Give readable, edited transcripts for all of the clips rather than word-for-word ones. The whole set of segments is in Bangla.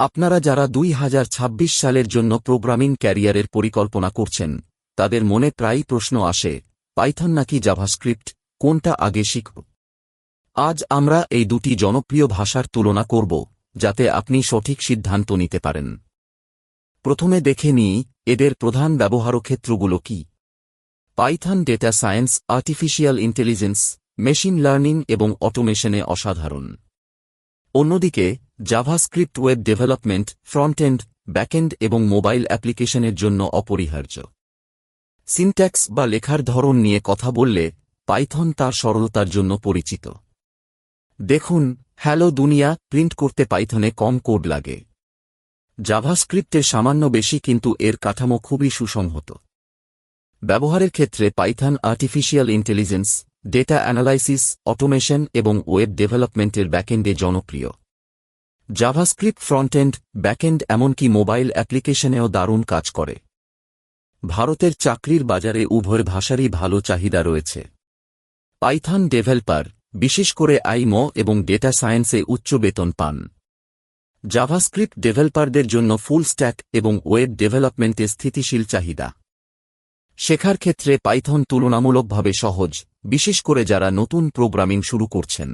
আপনারা যারা 2026 সালের জন্য প্রোগ্রামিং ক্যারিয়ারের পরিকল্পনা করছেন তাদের মনে প্রায়ই প্রশ্ন আসে, পাইথন নাকি জাভাস্ক্রিপ্ট, কোনটা আগে শিখব? আজ আমরা এই দুটি জনপ্রিয় ভাষার তুলনা করব যাতে আপনি সঠিক সিদ্ধান্ত নিতে পারেন। প্রথমে দেখে নিই এদের প্রধান ব্যবহারক্ষেত্রগুলো কি। Python data science, artificial intelligence, machine learning এবং অটোমেশনে অসাধারণ। অন্যদিকে JavaScript web development, front end, backend এবং মোবাইল অ্যাপ্লিকেশনের জন্য অপরিহার্য। সিনট্যাক্স বা লেখার ধরন নিয়ে কথা বললে পাইথন তার সরলতার জন্য পরিচিত। দেখুন, হ্যালো দুনিয়া প্রিন্ট করতে পাইথনে কম কোড লাগে। জাভাস্ক্রিপ্টে সামান্য বেশি, কিন্তু এর কাঠামো খুবই সুসংহত। ব্যবহারের ক্ষেত্রে Python artificial intelligence, data analysis, automation এবং ওয়েব ডেভেলপমেন্টের ব্যাকএন্ডে জনপ্রিয়। জাভাস্ক্রিপ্ট ফ্রন্টএন্ড, ব্যাকএন্ড এমনকি মোবাইল অ্যাপ্লিকেশনেও দারুণ কাজ করে। ভারতের চাকরির বাজারে উভয় ভাষারই ভালো চাহিদা রয়েছে। পাইথন ডেভেলপার, বিশেষ করে আইএমও এবং ডেটা সায়েন্সে উচ্চ বেতন পান। জাভাস্ক্রিপ্ট ডেভেলপারদের জন্য ফুল স্ট্যাক এবং ওয়েব ডেভেলপমেন্টে স্থিতিশীল চাহিদা। শেখার ক্ষেত্রে পাইথন তুলনামূলকভাবে সহজ, বিশেষ করে যারা নতুন প্রোগ্রামিং শুরু করছেন।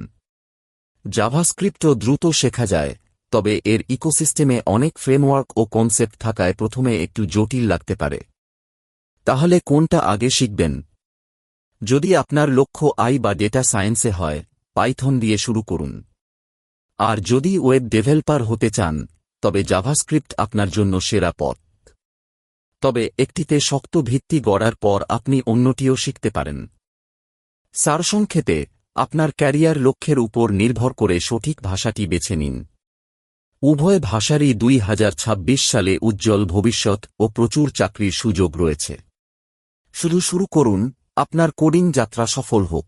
জাভাস্ক্রিপ্টও দ্রুত শেখা যায়, তবে এর ইকোসিস্টেমে অনেক ফ্রেমওয়ার্ক ও কনসেপ্ট থাকায় প্রথমে একটু জটিল লাগতে পারে। তাহলে কোনটা আগে শিখবেন? যদি আপনার লক্ষ্য আই বা ডেটা সায়েন্সে হয়, পাইথন দিয়ে শুরু করুন। আর যদি ওয়েব ডেভেলপার হতে চান, তবে জাভাস্ক্রিপ্ট আপনার জন্য সেরা পথ। তবে একটিতে শক্ত ভিত্তি গড়ার পর আপনি অন্যটিও শিখতে পারেন। সারসংক্ষেপে, আপনার ক্যারিয়ার লক্ষ্যের উপর নির্ভর করে সঠিক ভাষাটি বেছে নিন। উভয় ভাষারই 2026 সালে উজ্জ্বল ভবিষ্যৎ ও প্রচুর চাকরির সুযোগ রয়েছে। শুধু শুরু করুন, আপনার কোডিং যাত্রা সফল হোক।